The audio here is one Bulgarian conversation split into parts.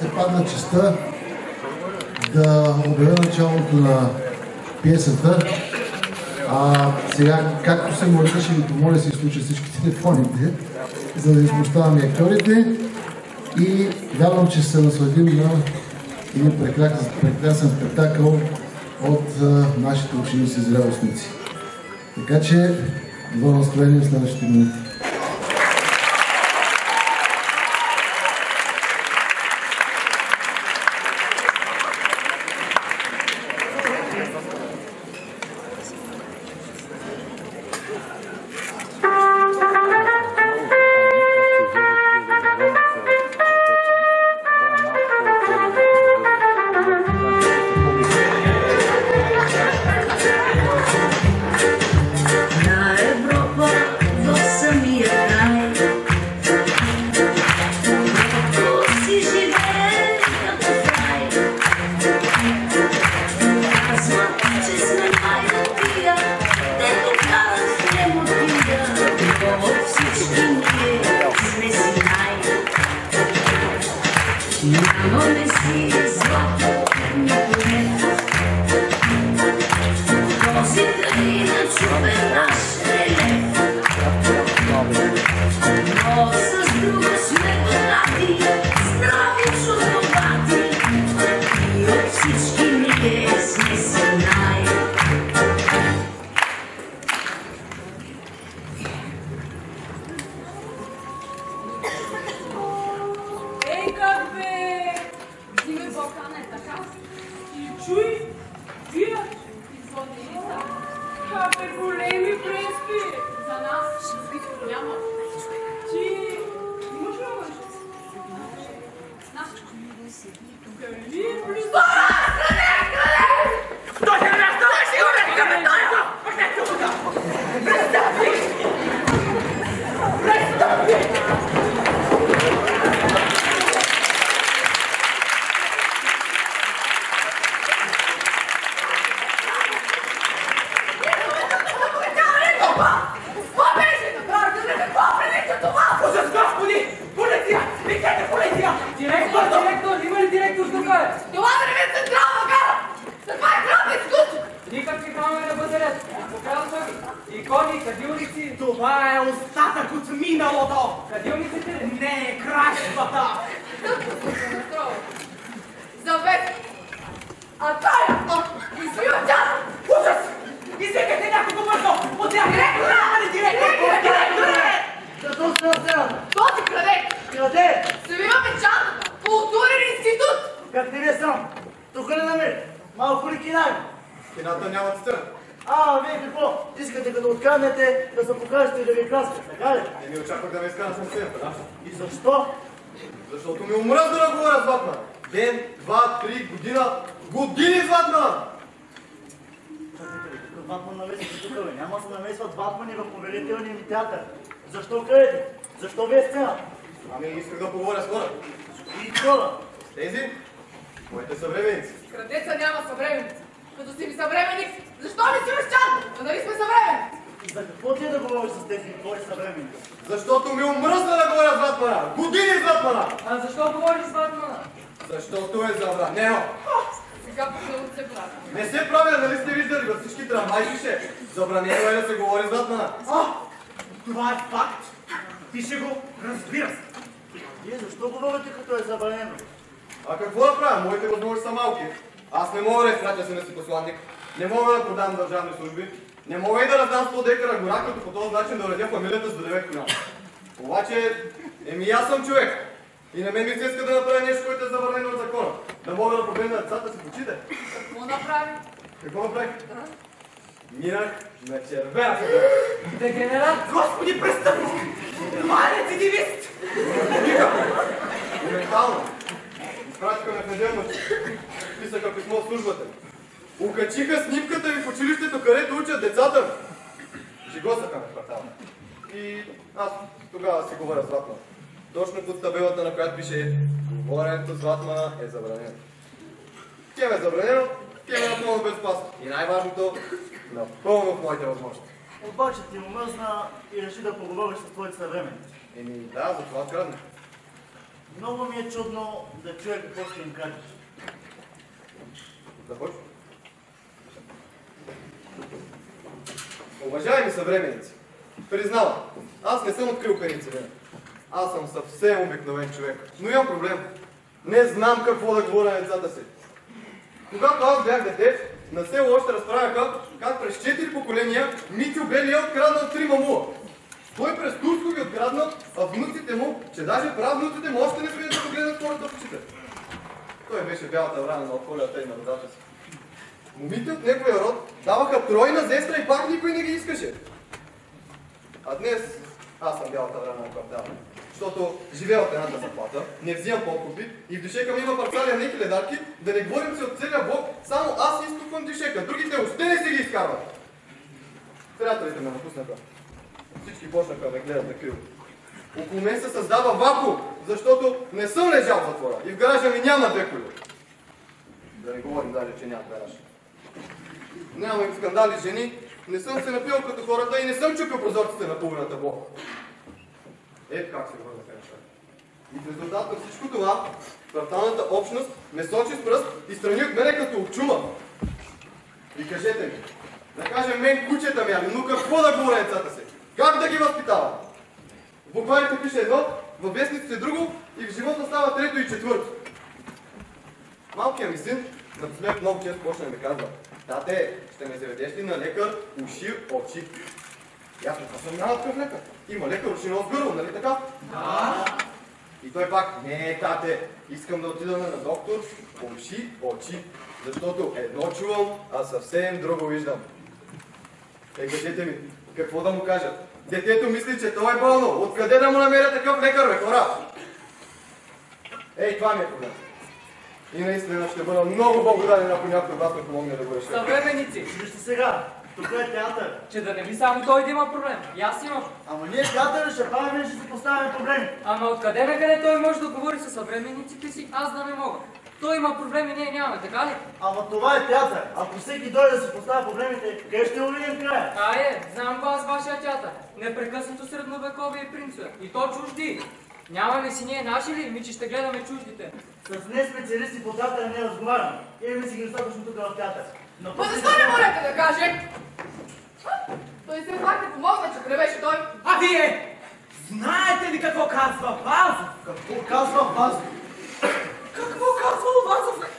се падна честа да обявя началото на пиесата. Сега, както се молите, ще ви помоля си изключа всички телефоните, за да измущаваме актьорите и вярвам, че се насладим на един прекрасен спектакъл от нашите ученици и зрелостници. Така че, добро настроение в следващите минути. Защо къдете? Защо вие сцена? Ами исках да поговоря с хора. И хора? Тези? Моите съвременници. Крадеца няма съвременници. Като си ми съвременник, защо не си мъжчан? Нали сме съвременници? За какво ти да говориш с тези твои съвременници? Защото ми омръзна да говоря с Ватмана. Години с Ватмана. А защо говориш с Ватмана? Защото е забранено. Сега последно се прави. Не се правя, нали сте виждали във всички трамваи пише. Забранено е да се говори с Ватмана. Това е факт. Пише го, разбира се. Вие защо говорите като е забранено? А какво да правя? Моите възможности са малки. Аз не мога да изпратя сина си посланник. Не мога да продам държавни служби. Не мога и да раздам 100 декара гора, като по този начин да уредя фамилията с до 9 коляна. Обаче, аз съм човек. И на мен ми се иска да направя нещо, което е забранено от закона. Да мога да погледна децата си в очите. Какво направи? Какво направих? Минах на червена съдър. Дегенерат? Господи, престъпник! Това е рецидивист! Вика! Моментално. Изпратиха ме в неделната. Писаха писмо в службата. Окачиха снимката ви в училището, където учат децата. Жигосаха ме в квартала. И аз тогава си говоря с Ватмана. Точно под табелата, на която пише говоренето с Ватмана е забранено. Тя ме е забранено, тя ме е напълно безопасно. И най-важното, напълно в моите възможности. Обаче ти омръзна и реши да поговориш с твоите съвременници. Да, за това откраднах. Много ми е чудно да чуя какво ще им кажеш. Започва. Уважаеми съвременници, признавам, аз не съм открил пеницилина. Аз съм съвсем обикновен човек, но имам проблем. Не знам какво да говоря на децата си. Когато аз бях дете, на село още разправяха как през 4 поколения Митю Белия откраднал 3 мамула. Той през Турско ги откраднал, а внуците му, че даже правнуците му още не смеят да погледнат хората в очите. Той беше бялата врана на околията и на родата си. Момите от неговия род даваха тройна зестра и пак никой не ги искаше. А днес аз съм бялата врана на квартала. Защото живея от едната заплата, не взимам подкупи и в дюшека ми има парцали, а не хиледарки, да не говорим си от целия блок, само аз изтупвам дюшека, другите още не си ги изкарват. Приятелите ме напуснаха. Всички почнаха да ме гледат на криво. Около мен се създава вакуум, защото не съм лежал в затвора и в гаража ми няма 2 коли. Да не говорим даже, че няма гараж. Нямам скандали с жени, не съм се напил като хората и не съм чупил прозорците на половината блок. Ето как се върнаха нещата. И в резултат на всичко това, кварталната общност ме сочи с пръст и страни от мене като от чума. И кажете ми, да кажем мен кучета ми, но какво да говоря децата си? Как да ги възпитавам? В букварите пише едно, във вестниците друго и в живота става трето и четвърто. Малкият ми син напоследък много често почна да ми казва: тате, ще ме заведеш ли на лекар уши, очи? И аз съм няма такъв лекар. Има лекар уши, нос, гърло, нали така? Да. И той пак: не, тате, искам да отида на доктор по уши, очи, защото едно чувам, а съвсем друго виждам. Кажете ми, какво да му кажа? Детето мисли, че той е болно. Откъде да му намеря такъв лекар, бе, хора? Ей, това ми е проблем. И наистина ще бъда много благодарен, ако някой от вас ме помогне да го реша. Съвременници! Вижте сега, тук е театър. Че да не би само той да има проблем. И аз имам. Ама ние театъра ще правим и ще си поставяме проблеми. Ама откъде на къде той може да говори с съвременниците си, аз да не мога. Той има проблеми, ние нямаме, така ли? Ама това е театър. Ако всеки дойде да си поставя проблемите, къде ще увидим края? Знам го аз вашия театър. Непрекъснато средновековие принцове. И то чужди. Нямаме си ние наши ли? Ми, че ще гледаме чуждите. С не специалисти по театъра не разговаряме. Имаме си ги достатъчно тук в театър. Ма защо не можете да каже? Той се пак не помогна, че превеше той. А вие знаете ли какво казва Вазов? Какво казва Вазов? Какво казва Вазов?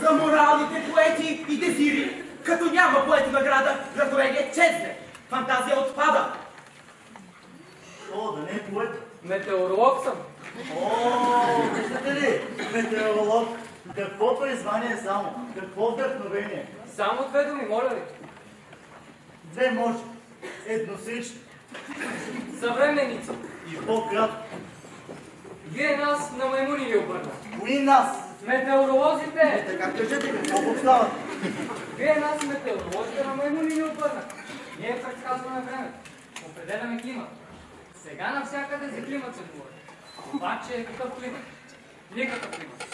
За моралните поети и дезири. Като няма поети награда, вдъхновение чезне. Фантазия отпада. О, да не е поет. Метеоролог съм. О, виждате ли? Метеоролог. Каквото е звание само. Какво вдъхновение. Само 2 думи, моля ви. 2 може. Едносрични. Съвременници. И по-кратко. Вие нас на маймуни ли обърнат? Кои нас? Метеоролозите! Така кажете какво обобщавате. Вие нас метеоролозите на маймуни ли обърнат? Ние предсказваме времето. Определяме климат. Сега навсякъде за климат се говори. Обаче какъв климат? Никакъв климат.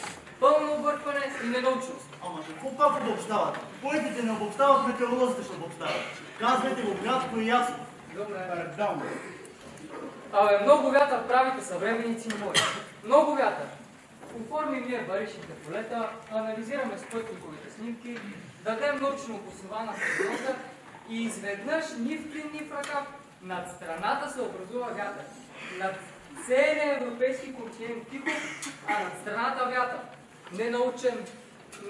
Пълно объркване и ненаучност. Ама какво пак обобщавате? Поетите не обобщават, метеоролозите ще обобщават. Казвайте го кратко и ясно. Добре. Редално. Абе, много вятър правите съвременници мои. Много вятър. Оформим ние баричните полета, анализираме спътниковите снимки, дадем научно обоснована прогноза и изведнъж ни в клин, ни в ръкав над страната се образува вятър. Над целия европейски континент тихо, а над страната вятър. Ненаучен,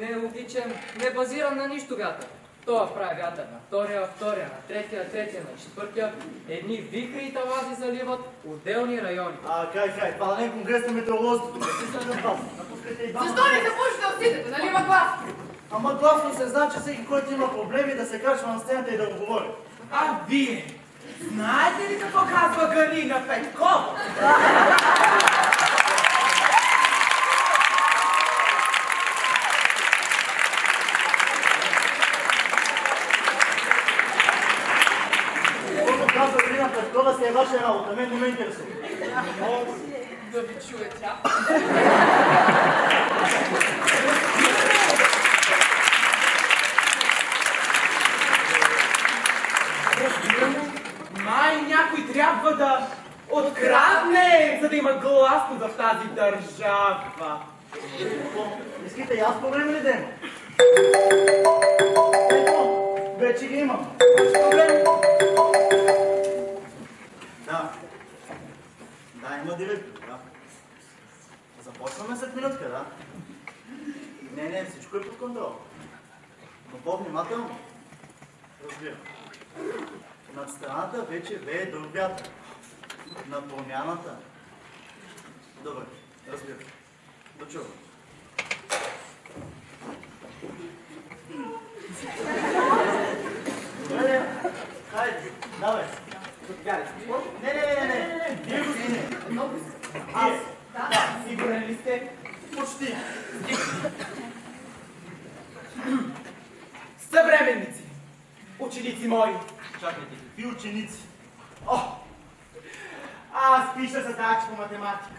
нелогичен, не базиран на нищо вятър. Това прави вятър на втория, на третия, на четвъртия. Едни вихри и талази заливат отделни райони. Кай, това не е конгрес на метеоролозите, тук ще се вас. Напускайте и двамата. Защо не се пушите от ситето, нали има глас? Ама гласно се знае, че всеки, който има проблеми, да се качва на сцената и да го говори. А вие знаете ли какво казва Галина Петкова? Казва Галина Петкова, си е ваша работа, мен не ме интересува. Да ви чуе тя. Май някой трябва да Открадне, за да има гласно в тази държава. Искате и аз по време ли ден? Ето, вече ги имам. Проблем. Да. Да, има директор, да. Започваме след минутка, да? Не, всичко е под контрол. Но по-внимателно. Разбира. Над страната вече вее друг вятър. На промяната. Добре, разбира. Дочувам. Добре, хайде, давай. Не. Вие го сине. Аз? Да. Сигурен ли сте? Почти. Съвременници, ученици мои. Чакайте, какви ученици? О, аз пиша задачи по математика.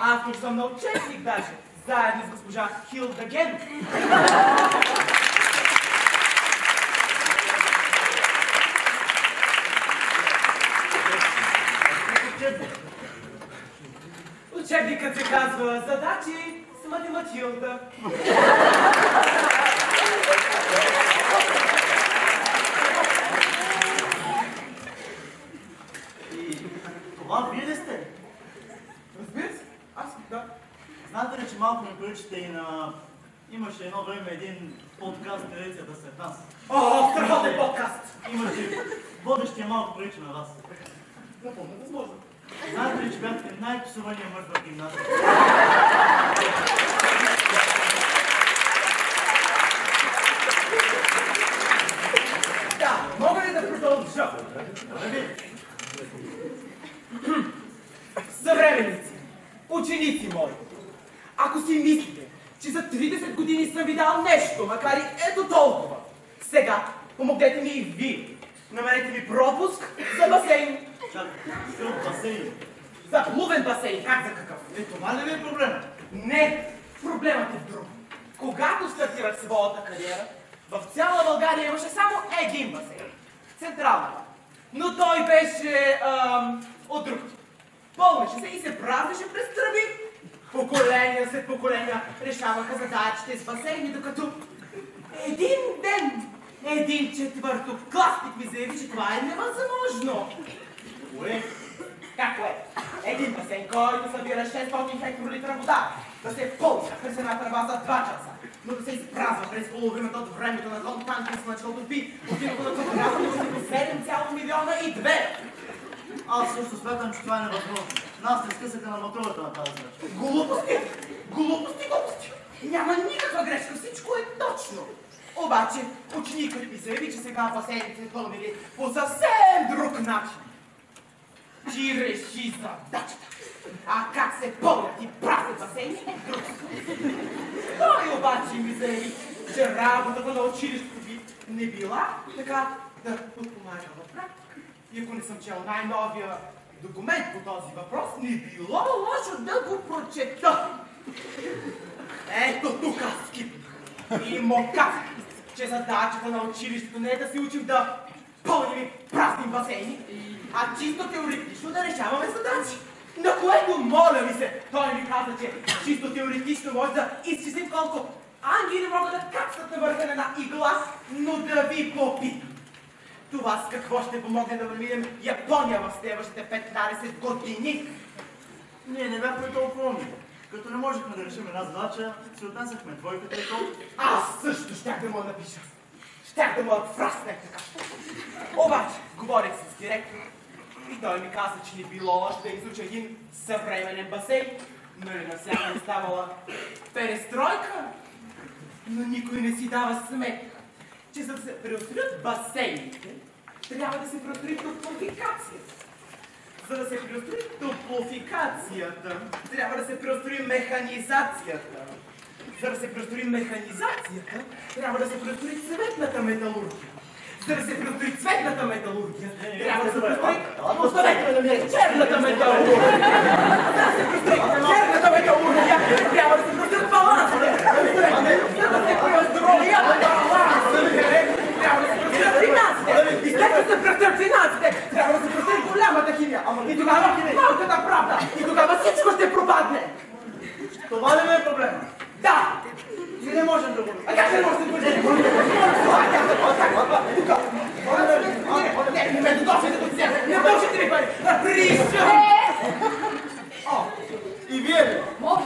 Аз тук съм на учебник даже, заедно с госпожа Хилда Ген. Учебникът се казва Задачи с математилда. Това вие ли сте? Разбира се, аз да. Знаете ли, че малко ме приличате и на... Имаше едно време един подкаст „Телевизията след нас“. О, страхотен подкаст! Имаше... Водещия малко прилича на вас. Напълно възможно. Знаете ли, че бяхте най-псувания мъж в гимназията? Да, мога ли да продължа? Съвременници, ученици мои, ако си мислите, че за 30 години съм ви дал нещо, макар и ето толкова, сега помогнете ми и ви. Намерете ми пропуск за басейн. Чакайте, какъв басейн? За плувен басейн, как за какъв? Това ли ви е проблема? Не, проблемът е в друго. Когато стартирах своята кариера, в цяла България имаше само един басейн. Централната. Но той беше от друг. Пълнеше се и се празнеше през тръби. Поколения след поколения решаваха задачите с басейни, докато един ден един четвъртокласник ми заяви, че това е невъзможно. Кое? Какво е? Един басейн, който събира 600 хектолитра вода, да се пълза през една тръба за 2 часа, но да се изпразва през половината от времето на Дон Танкин с началото би, отиваха на фотографията по 7 милиона и 2. Аз също смятам, че това е невъзможно. Нас не скъсаха на мотората на тази задача. Глупости! Глупости! Няма никаква грешка, всичко е точно. Обаче, ученикът ми заяви, че сега басейните се пълнили по съвсем друг начин. Ти реши задачата. А как се пълнят и празнят басейни е друг. Той обаче ми заяви, че работата на училището би не била така да подпомага в практика. И ако не съм чел най-новия документ по този въпрос, не било лошо да го прочета. Ето тук аз скипнах. И му казах, че задачата на училището не е да се учим да пълним празни басейни, а чисто теоретично да решаваме задачи. На което, моля ви се, той ми каза, че чисто теоретично може да изчислим колко ангели могат да кацат на върха на една игла, но да ви попитам. Това с какво ще помогне да преминем Япония в следващите 15 години? Ние не бяхме толкова умни. Като не можехме да решим една задача, се отнесахме двойката и толкова. Аз също щях да му напиша. Щях да му отфраснах така. Обаче, говорих с директор и той ми каза, че не било още да изуча един съвременен басейн, но и навсякъде ставала перестройка. Но никой не си дава сметка, че за да се преустроят басейните, трябва да се преустрои топлофикацията. За да се преустрои топлофикацията, трябва да се преустрои механизацията. За да се преустрои механизацията, трябва да се преустрои цветната металургия. За да се преустрои цветната металургия, трябва да се преустрои... Оставете да ми е черната металургия! За да се преустрои черната металургия, трябва да се преустрои балансите! За да се преустрои балансите, трябва да се преустрои финансите! И след като се преустроят финансите, трябва да се преустрои голямата химия! И тогава малко не може да бъде. Не ме додосвайте до сега. Не дължите ми пари. Прищам! И вие ли? Може.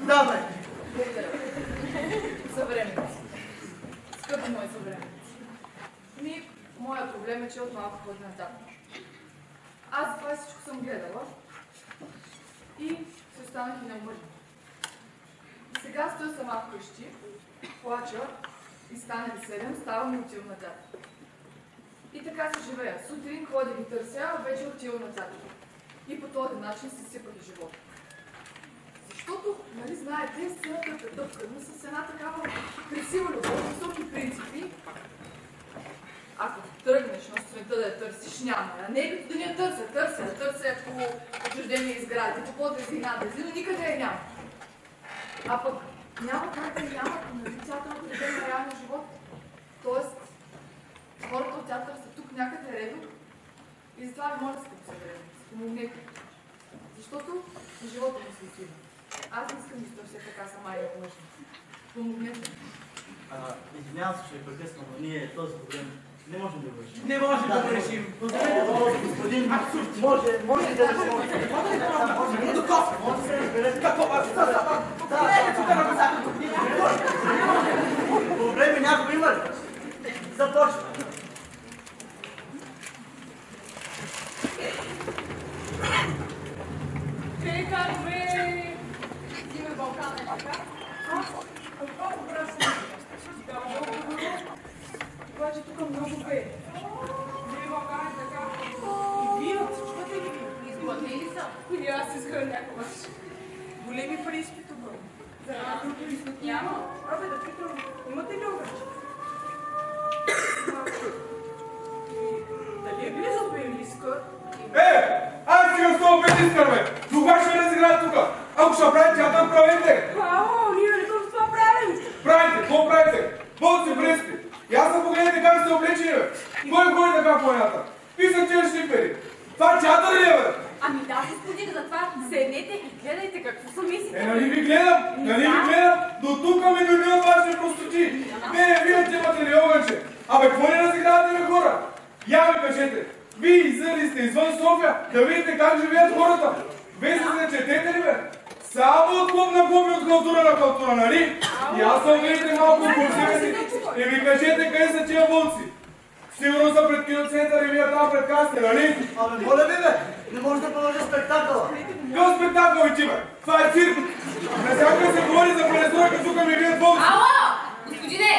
Давай. Съвременници. Скъпи мои съвременници. Моят проблем е, че от малко ходи назад. Аз за това всичко съм гледала и се останах и неумърна. Сега стоя сама вкъщи, плача и стане ли 7, ставам и отивам назад. И така се живея. Сутрин ходя ги търся, а вече отивам назад. И по този начин се сипах и живота. Защото, нали знаете, сцената е претъпкана с една такава красива любов, високи принципи. Ако тръгнеш на сутринта да я търсиш, няма. А не като да ни я търся по чуждени изгради, по подлези и надлези, но никъде я няма. А пък няма как да няма, нали театърното е на реалния живот. Тоест, хората от театър са тук някъде редо и затова ви моля да се съберемете. Помогнете. Защото живота ми се отива. Аз не искам да стоя все така сама и лъжна. Помогнете. Извинявам се, че ви прекъсвам, но ние този проблем не можем да го решим. Не може да го решим. Господин, може да решим. Проблеми някой има ли? Започва. Име Балкана е така. Какво брашно? Обаче тук много бе. Име Балкана е така. И вие от всичките ли ви? Изплатили са? И аз изгър някога. Големи пари сте тук. За други изход няма. Абе да питам, имате ли обаче? Дали е близо Белиска? Аз стигам с това Белискър, бе! Кога ще ме разиграят тук? Ако ще прави театър, правете! Ало, ние ли точно това правим? Правите, какво правите? Болци, близки! И аз съм погледнете как сте облечени, бе! Кой ходи така по едната? Писам тия шлипери! Това театър ли е, бе? Ами да, господин, затова седнете и гледайте какво са мислите. Нали ви гледам? Нали ви гледам? До тук ми дойдат вашите простоти! Вие имате ли огънче? Абе, какво ли разигравате, бе, хора? Я ми кажете! Вие иззели сте извън София да видите как живеят хората. Вестите четете ли, бе? Само от клуб на клуб и от култура на култура, нали? И аз съм видите малко по себе си. И ви кажете къде са тия вълци. Сигурно са пред киноцентър и вие там пред касите, нали? Абе, моля ви, бе! Не може да продължа спектакъла. Какъв спектакъл и ти, бе? Това е цирк. Навсякъде се говори за престройка, тук ми видят вълци. Ало! Господине!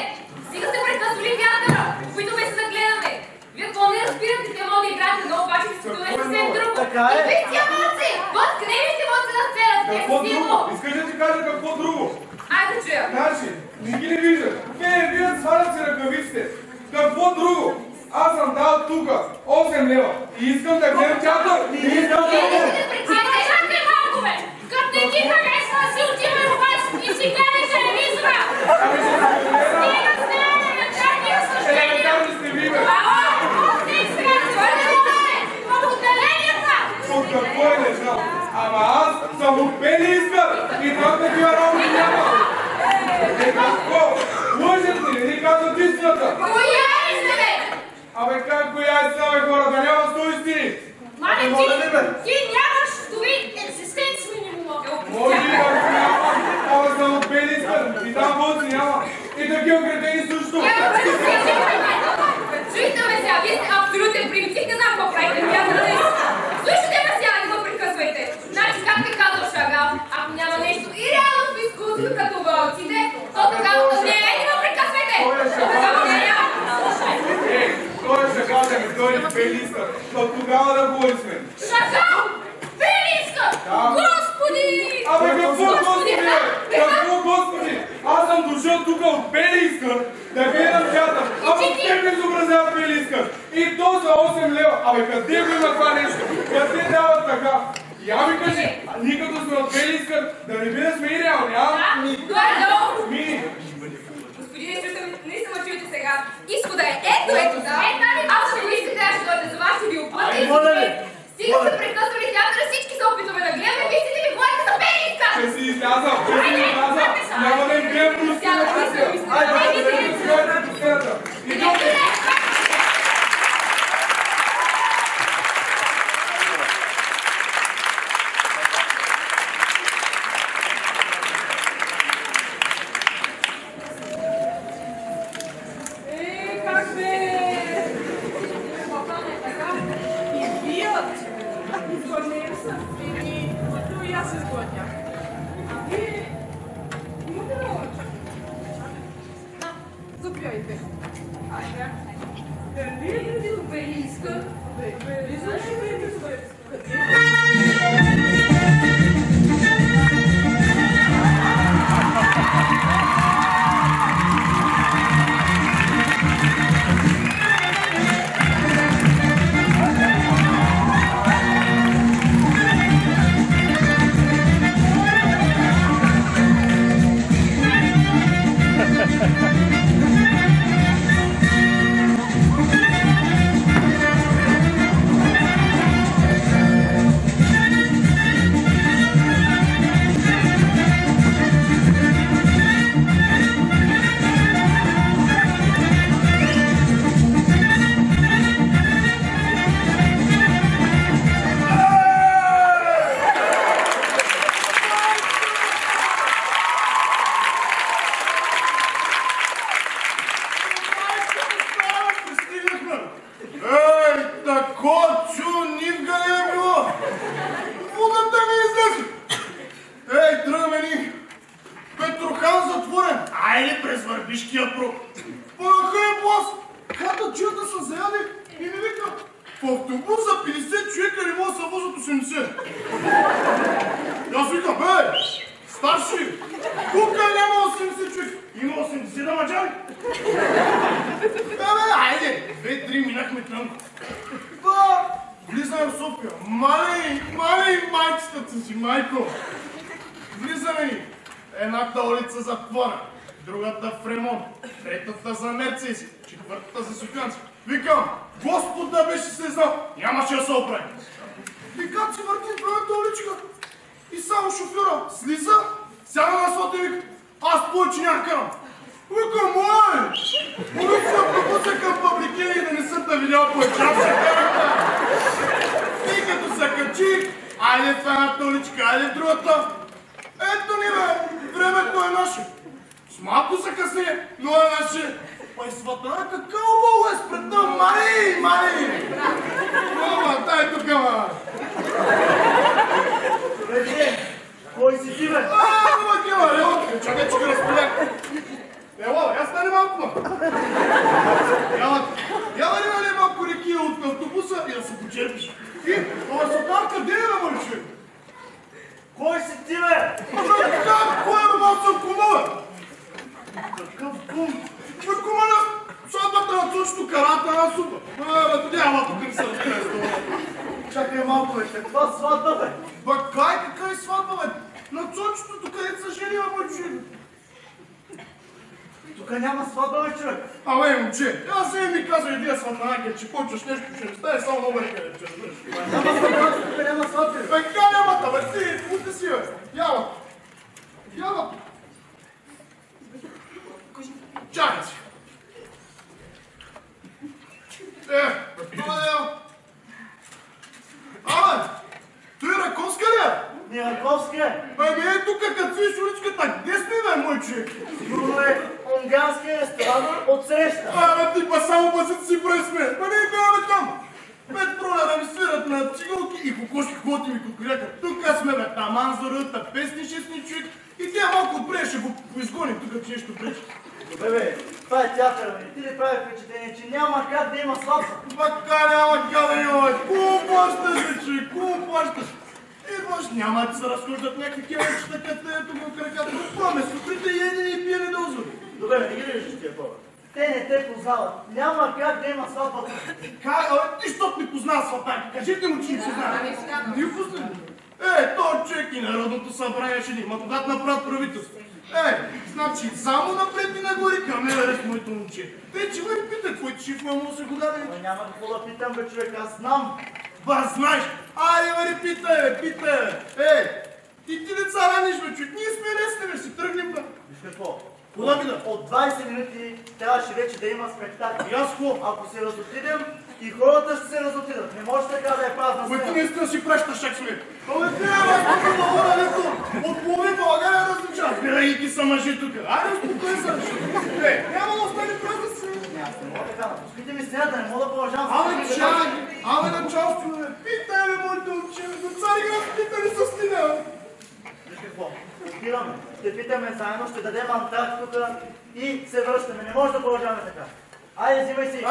Стига сте прекъсвали театъра, в които ме се загледаме. Вие какво не разбирате, те могат да играят едно, обаче да се дове съвсем друго. Така е. И вие тия мълци! Вот, къде ли сте мълци на сцената? Какво друго? Искаш да ти кажа какво друго? Айде да чуя. Значи, не ги не виждат. Вие свалят си ръкавиците. Какво друго? Аз съм дал тука 8 лева и искам да гледам театър. Не искам да гледам. Чакай малко, бе! Като не ти харесва, си отивай у вас и си гледай телевизора! Стига сте! Чакай осъщение! Елементарни сте ви, бе. От какво е лежал? Ама аз съм от Белискър и там такива работи няма. Е, какво? Лъжете ли? Не казват истината. Коя е истина? Абе как коя е истина, бе, хора? Да няма 100 истини. Мале, ти нямаш дори екзистенц минимума. Може и да няма. Ама съм от Белискър и там вълци няма. И такива кретени също. Чуйте ме сега, вие сте абсолютен примитив, не знам какво правите. Слушайте ме сега, не го прекъсвайте. Значи, как ви казал Шагал, ако няма нещо и реално в изкуството като вълците, то тогава не го прекъсвайте. Тогава не няма. Той е Шагал, да ми дойде в Белискър. От тогава да говори с мен. Шагал! Белискър! Господи! Абе какво Господи, бе? Какво Господи? Аз съм дошъл тук от Белискър да гледам театър. Ама те ме изобразяват Белискър. И то за 8 лева. Абе къде го има това нещо? Къде дават така? Я ми кажи, ние като сме от Белискър, да не би да сме и реални, а? Горе-долу! Ми! Господине, не се ме чуете сега. Изхода е ето да. Аз ще го искате, аз ще дойда за вас, ще ви опътя. Стига се прекъсвали театъра, всички се опитваме да гледаме, вие сте ли говорите за Белискър? Ще си изляза, няма да им гледам руския на Русия. Но и аз се сглътнях. А вие имате да лъча? Заповядайте. Айде. Дали обелиска? Защо обелиска? От 20 минути трябваше вече да има спектакъл. Ясно, ако се разотидем и хората ще се разотидат. Не може така да е празна сцена. Ти наистина си пращаш Шекспир. Абе, ти от половин България различава. Пирайки са мъжи тук. Айде, успокой се. Няма да остане празна сцена. Не мога така. Пускайте ми сцената, не мога да продължавам. Абе, началство. Питай, моите момче. До цари град отиваме. Ще питаме заедно, ще дадем мантар тук и се връщаме. Не може да продължаваме така. Айде, взимай си!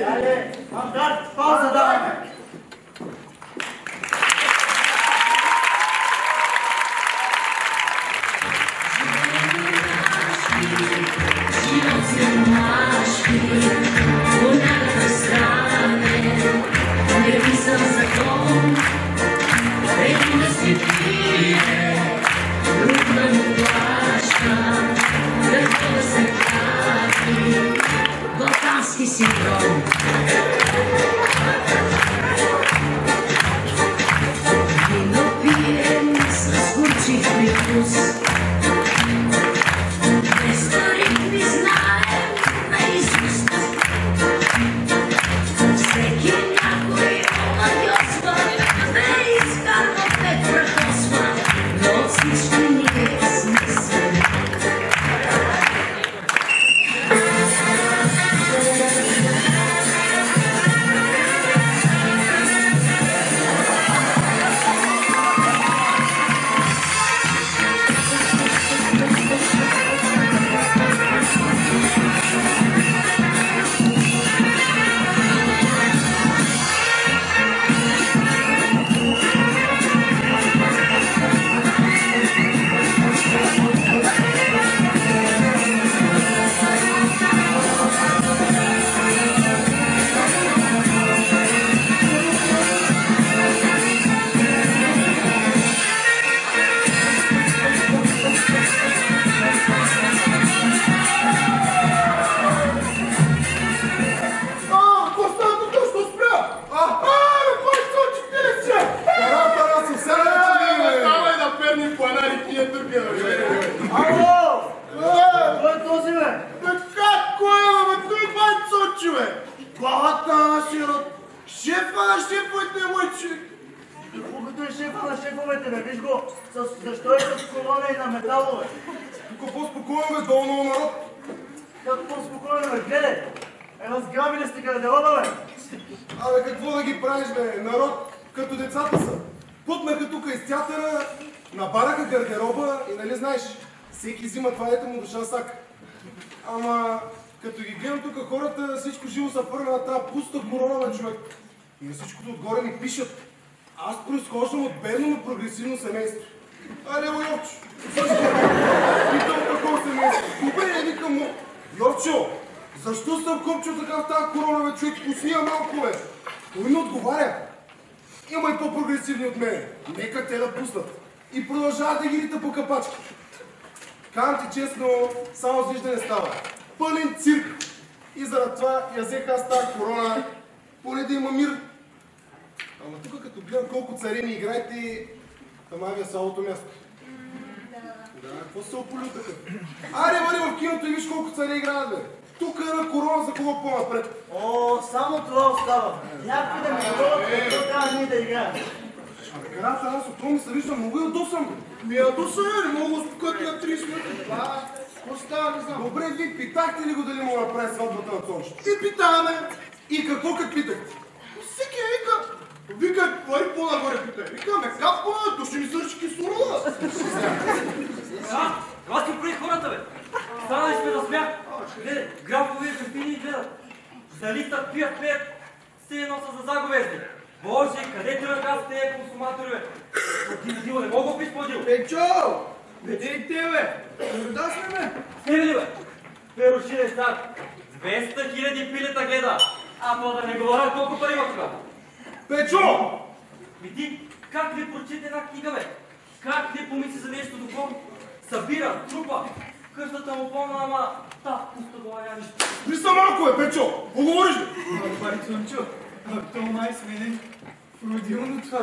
Айде! Мантар, пауза даваме! Балкански синдром. Вино пием с горчив привкус. Без ритми знаем наизуст. Всеки някой омагьосва, не изкарва пет прахосва, но всички ние сме сами. Защо е с колона и на металове? Тук по-спокойно бе, долу много народ. Как по-спокойно бе? Гледай! Разграбили сте гардероба бе! Абе, какво да ги правиш бе? Народ като децата са. Путнаха тук из театъра, набараха гардероба и нали знаеш, всеки взима това дете му душа сак. Ама, като ги гледам тук хората, всичко живо се фърля на тази пуста корона на човек. И на всичкото отгоре ни пишат. Аз произхождам от бедно, но прогресивно семейство. Аре, бе, Йорчо! Защо? Питам такова семейство. Добре, викам му. Йорчо, защо съм къпчил така в тази корона, бе, човек? Пусния малко, бе. Той не отговаря. Има и по-прогресивни от мене. Нека те да пуснат. И продължават да ги рита по капачки. Казвам ти честно, само с виждане става. Пълен цирк. И заради това я взех аз тази корона, поне да има мир. Ама тук като гледам колко царени играете, ама ви е салото място. Да, какво се ополю така? Аре, бъде в киното и виж колко царе играят, бе. Тук е на корона, за кого по-напред. О, само това остава. Някой да ми говорят, какво трябва ние да играем. Абе, карата, аз от това ми се виждам, много ядосам. Ми ядосам, не мога да спукат на 30 минути. Какво става, не знам. Добре, ви питахте ли го дали му направи сватбата на Цончето? И питаме. И какво като питахте? Всеки вика, пари по-нагоре питай. Викаме, капа, то ще ми свърши кислорода. Аз ти преди хората, бе. Станали сме да смях. Гледай, графове и кафини гледат. Залитат, пият, пеят. Се носят за заговезни. Боже, къде тръгнаха с тези консуматори, бе? Дил, не мога да пиш по-дил. Печо! Къде и те, бе? Да сме, бе? Сте ли, бе? Перушине стар. 200 000 пилета гледа. А то да не говоря колко пари има това. Печо! Ти как ли прочете една книга, бе? Как ли помисли за нещо духовно? Събира, трупа. Къщата му пълна, ама та пуста глава няма нищо. Ви са малко, бе, Печо! Поговориш ли? Пари, Цончо, то май сме родилно това.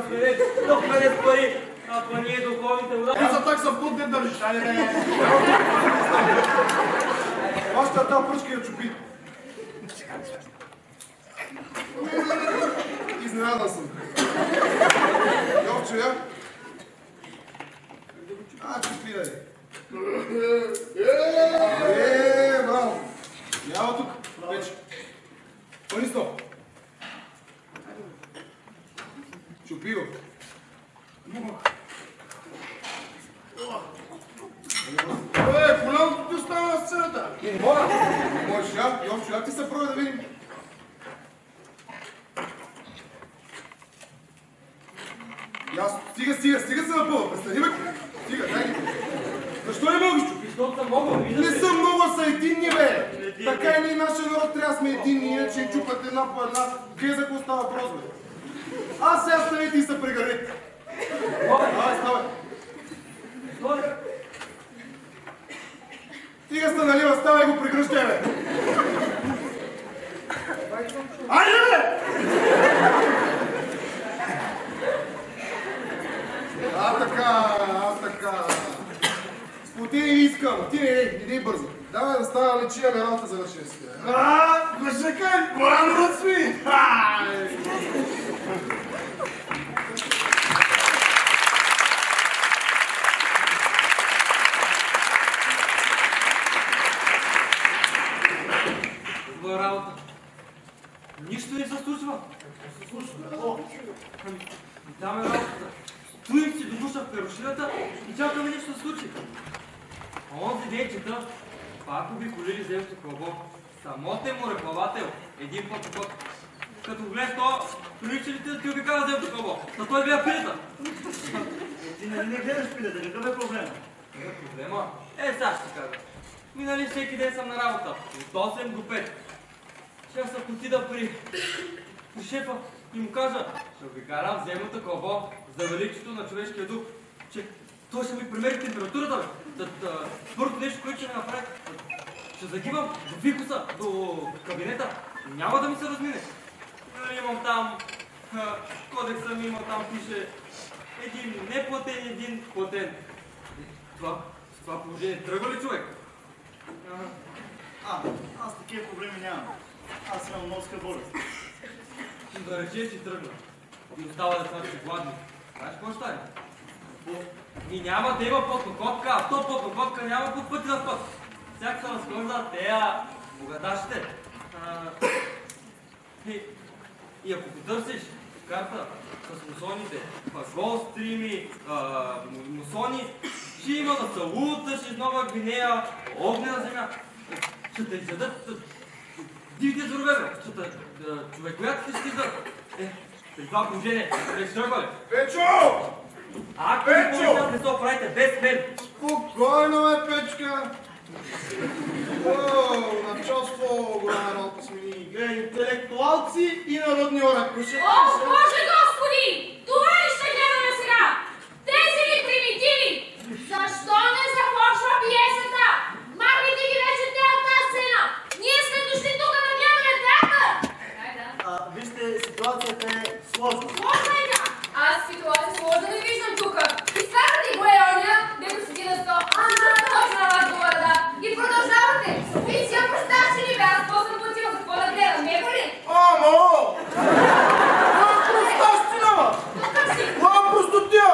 Тук ме с пари, а па ние духовните вода. Ти за так са път не държиш, айде бе. Вашата тази пръчка я чупи. Изненадан съм. Йовчо, я? Чупи, да. Браво! Ява тук, вече. Пънисто. Чупи го. Моля, можеш я, Йовчо, як ти се проби да видим? Ясно, стига се напълва, престани ме. Стига, дай ги. Защо не мългиш, чу? Защото съм много, виждате. Не съм много, са единни, бе. Така и ние, нашия народ, трябва да сме единни, иначе чупат една по една. Вие за какво става въпрос, бе? Аз сега ставете и се прегърнете. Давай, ставай. Стига сте налива, ставай го прегръщай, бе. Айде, бе! Аз така. Споти не искам. Ти не иди бързо. Давай да става лечи, ами работа завърши си. Гошекай, рано да сми! Добра работа. Нищо не се случва. Там е работата. Стоим си до душа в перушината и чакаме нещо да се случи. А онзи ден чета, пак обиколили земето кълбо. Самотен мореплавател, един път. Като гледаш то, прилича ли ти да ти обикава земето кълбо? А той гледа пилета. Ти нали не гледаш пилета, какъв е проблема? Какъв е проблема? Сега ще ти кажа. Минали всеки ден съм на работа, от 8 до 5. Ще се отида при шефа и му кажа, ще обикарам земното кълбо за величието на човешкия дух, че той ще ми премери температурата. Първото нещо, което ще ми направи, ще загивам до фикуса, до кабинета. Няма да ми се размине. Имам там, кодекса ми има там, пише един неплатен, един платен. С това положение тръгва ли човек? Аз такива проблеми нямам. Аз имам морска болест. Да речем, че тръгна. И остава да сме гладни. Знаеш какво ще стане? И няма да има поднокотка, а то поднокотка няма под пъти на път. Всяка се разхожда тея богаташите. И ако потърсиш карта с мусоните, голстрими, мусони, ще има да се луташ из Нова Гвинея, огнена земя. Ще те изядат дивите зорове, бе. Човекоятите ще издат. При това положение, ще тръгва ли? Печо! Ако не получат, не се оправите без мен. Спокойно, бе, Печка. Началство, голяма работа смени. Гледай, интелектуалци и народни оракуши. О, Боже Господи! Това ли ще гледаме сега? Тези ли примитиви? Защо не започва пиесата? Махнете ги вече те от тази сцена! Ние сме дошли тук да гледаме театър! Вижте, ситуацията е сложна. Сложна е, да! Аз ситуация сложна не виждам тук. Изкарате го Еония, дето седи на стол. Точно на вас говоря, да. И продължавате. Вие си я простащили, бе, аз какво съм платила, за какво да гледам, него ли? Амо! Това е простащина, ма! Това е простотия!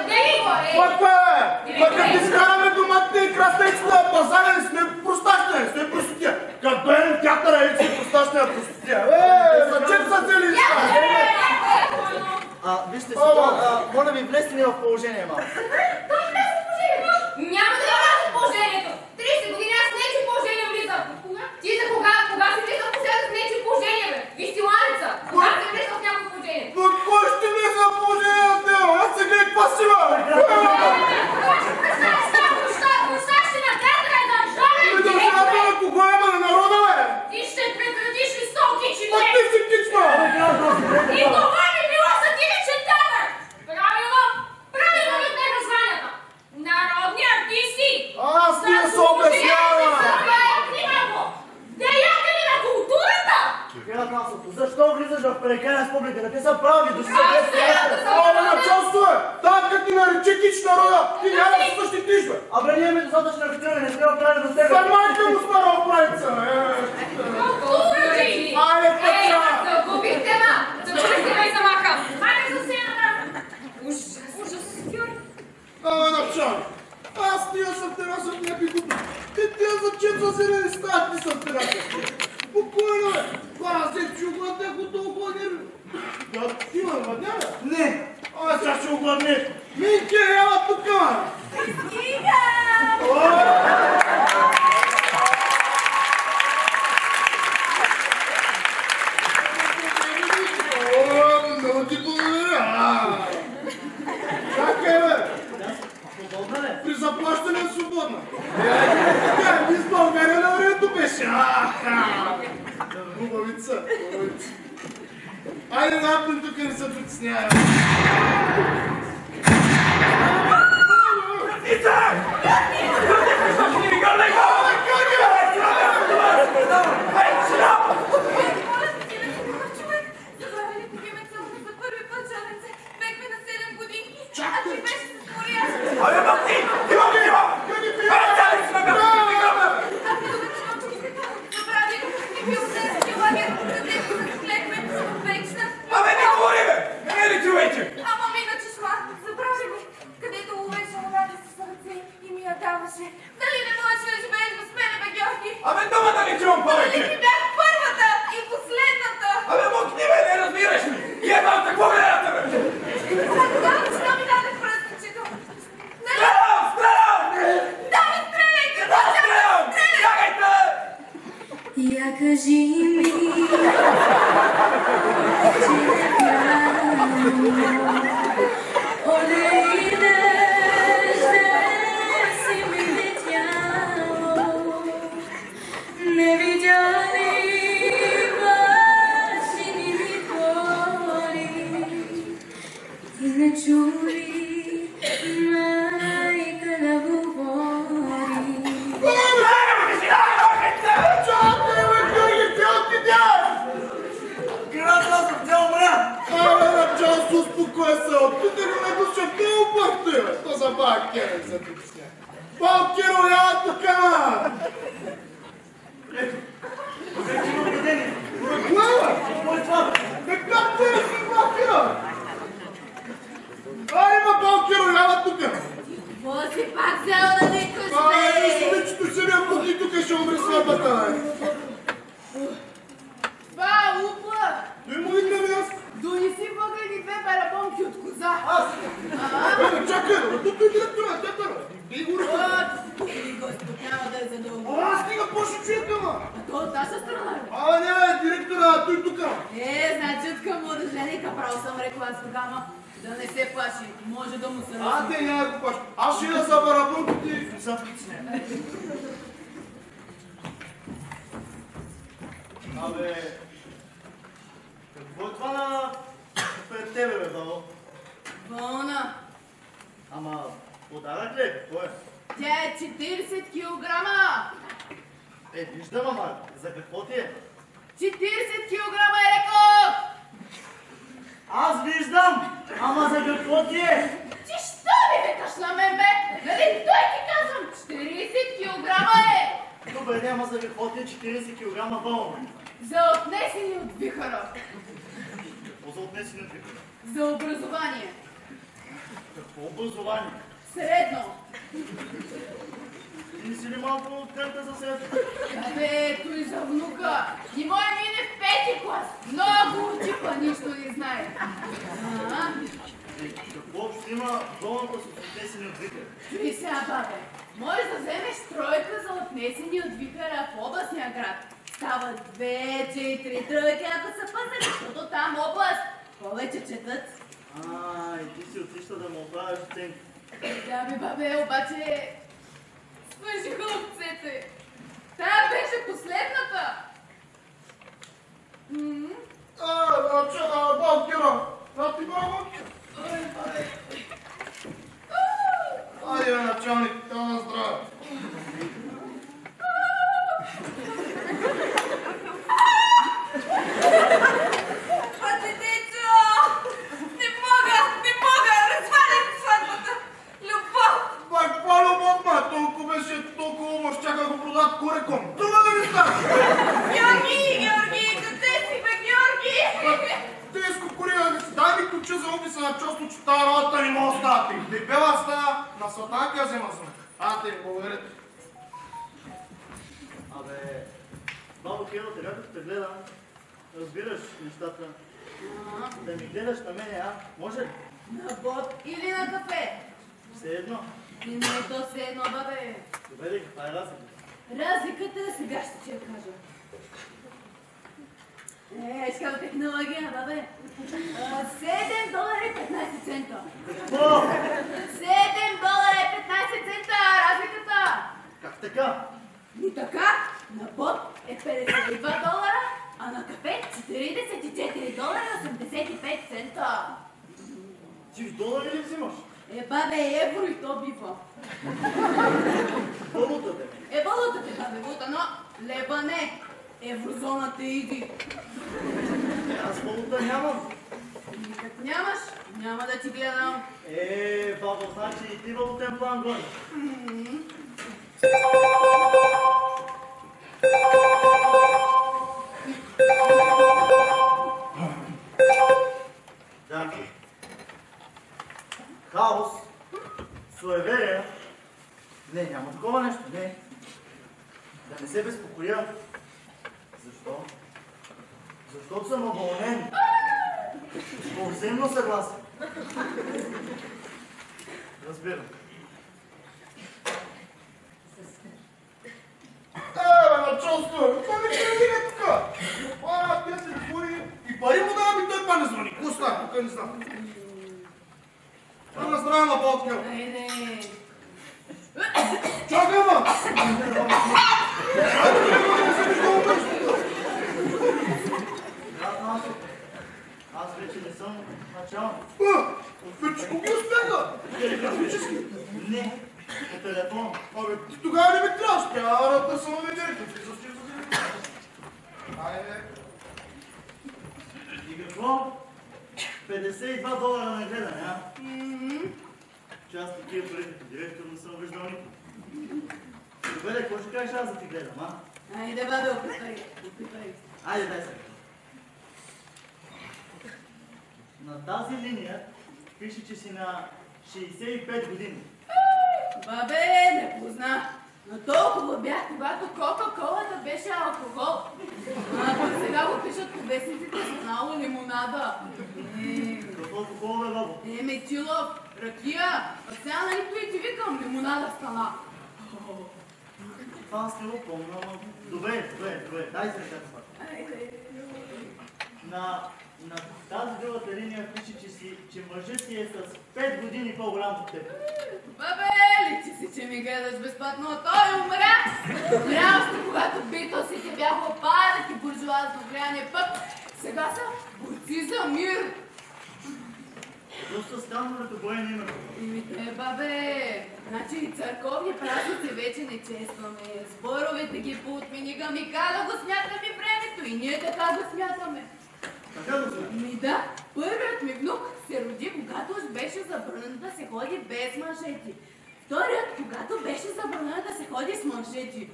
Не ми говори! Каква е? Като изкараме доматите и краставиците на пазара, не сме простащина, не сме простотия. Като е на театъра, не сме простащина, простотия. За чеп са цели неща! Вижте, моля ви, влезте ми в положение малко. Няма да вляза в положението! 30 години аз в нечи положение влизам! Ти за кога си влизал последък в нечи положение, бе? Виж си ланица! Кога си влизал в някакво положение? Но кой ще влезе в положение на теб? Аз се гледай каква си, бе! Кога ще представиш тази простащина? Театъра е държавен! И държавата на кого има? На народа, бе? Ти ще прекратиш ли 100 кичи, А бе? ти си кичма! И това ми било сатиричен театър! Правилно ми отнеха званията! Народни артисти! Аз ти я се обяснявам! Деятели на културата! Гена Красото, защо влизаш в прекалена с публиката? Те са прави, дошли са без театър. Абе, началство е! Тази като ти нарече кич народа, ти няма да се защитиш, бе! Абе, ние имаме достатъчно репетиране, не сме оправили до себе. За майка му сме оправица, Култури! Айде, пътя! Загубихте ма! Загубихте ма и замаха! Хайде за сцената! Ужас! Абе, начало! Аз тия съм терасът някакви купи. Те тия за четва зелени стаят ти съм терасът. Спокойно, бе! Това се чугла, те го толкова нерви. Да, ти ме мадяна? Не! Абе, сега ще огладнеш. Минки, ела тук, ма! Стига! много ти благодаря. Чакай, бе! Свободна ли? При заплащане е свободна. Ти с България на времето беше. Хубавица. Айде, напред тук не се притеснявай. Дали не можеш да живееш без мене, бе, Георги? Абе, думата не чувам повече! Дали ти бях първата и последната? Абе, мокни, бе, не разбираш ли? И едва какво гледате, бе? Тогава защо ми дадеш пръстчето? Стрелям! Стрелям! Да, стреляй! Да, стрелям! Чакайте! Я кажи ми, че не правилно одейдеш да си ми летяло. Не видя ли машини ми твори и не чули майка да говори. Чакай, бе, Георги, ти отидяш! Град, аз съм цял мря! Абе, начало се успокой се, оттук не го ще по-обърти, бе! То за баба Кера се притесня. Баба Кера, я тука! Вече има видение. Глава! Какво е това? Бе, как те не си, баба Кера? Айде, баба Кера, я тука! Какво си пак взел да викаш, Айде, бе? вижте, че ми пути тук ще умре сватбата, бе! Това лупа! Той му викаме аз! Донеси въглени две барабонки от коза! Аз! Бе, чакай, бе, тук е директора, тята, бе! Ди го ръка! Или Господ няма да е задълго. Ама, стига, по-ще чуете, ма! А то от наша страна е. А, не, бе, директора, той тука! Значи от към младоженика, право съм рекла аз тогава. Да не се плаши, може да му се А, разни. те няма го паш. Аз ще да за барабонките и за притесня. Абе... Какво е това на... пред тебе, бе, бабо? Вълна. Ама... подарък ли? Какво е? Тя е 40 килограма. Виждам, ама... за какво ти е? 40 килограма е рекол! Аз виждам! Ама за какво ти е? Ти що ми викаш на мен, бе? Нали той ти казвам? 40 килограма е! Добре, няма за какво ти е 40 кг вълна. За отнесени от вихара. Какво за отнесени от вихара? За образование. Какво образование? Средно. Ти не си ли малко от карта за средно? Абе, ето и за внука. И моя мине в 5-ти клас. Много учи, па нищо не знае. Какво общо има вълната с отнесени от вихара? Чуй сега, бабе. Можеш да вземеш тройка за отнесени от вихара в областния град. Става 2-4 тройки, ако са пъзали, защото там област. Повече четат. И ти си отишла да му оправиш оценки. Да, бе, бабе, обаче... свършиха овцете. Тая беше последната. Балкера! Да ти баба! Айде, началник, тя на здраве! Пътетечо! Не мога! Развалям сватбата! Любов! Каква любов, ма? Толкова беше толкова умър, чака го продават кореком. Това да ми стане! Георги! Къде си, бе, Георги? Теско кория, дай ми ключа за описа на чувство, че тази работа не мога да става. Дебела става, на сатанка я взема съм. Те, благодаря. Абе, бабо Киро, сега като те гледам, разбираш нещата. Да ми гледаш на мене, може ли? На бот или на кафе? Все едно. И не е то все едно, бабе. Добре ли, каква е разлика? Разликата сега ще ти я кажа. Шкаф технология, бабе. $7.15. Какво? $7.15, разликата. Как така? И така, на бот е $52, а на кафе $44.85. Ти в долари ли взимаш? Бабе, евро и то бива. Валутата. Валутата, бабе, валута, но лева не. Еврозоната иди. Аз валута нямам. И като нямаш, няма да ти гледам. Бабо, значи и ти валутен план гони. Да. Хаос, суеверия. Не, няма такова нещо, не. Да не се безпокоя. Защо? Защото съм уволнен. По взаимно съгласие. Разбирам. Началство! Това не кръвине тук! Те се говори и пари му дава ми той па не звъни. Какво става? Тук не знам. На здраве на Балтия. Айде. Чакай, ма! Аз вече не съм началник. Вече го ги успяха! Телеграфически? Не, по телефон. Абе, ти тогава не ми трябваш. Трябва да търсам на директор. Айде. И какво? $52 на гледане, а? Част такива пари като директор не съм виждал никога. Добре, какво ще кажеш аз да ти гледам, а? Айде, бабе, опитай. Айде, дай се. На тази линия пише, че си на 65 години. Бабе, не позна. Но толкова бях, когато Кока-колата беше алкохол. А сега го пишат по вестниците с много лимонада. Какво алкохол бе, бабо? Метилов, ракия. А сега нали той ти викам, лимонада стана. Това аз не го помня, но... Добре, дай се ръката. На тази другата линия пише, че мъжът си е с 5 години по-голям от теб. Бабе, личи си, че ми гледаш безплатно, а той умря. Умря още когато Битълсите бяха опадък и буржуазно влияние пък. Сега са борци за мир. Доста странно като боен името. Бабе, значи църковни празници вече не честваме. Зборовете ги поотмениха, да го смятаме времето и ние така го смятаме. Така да се? Да, първият ми внук се роди, когато беше забранено да се ходи без манжети. Вторият, когато беше забранено да се ходи с манжети.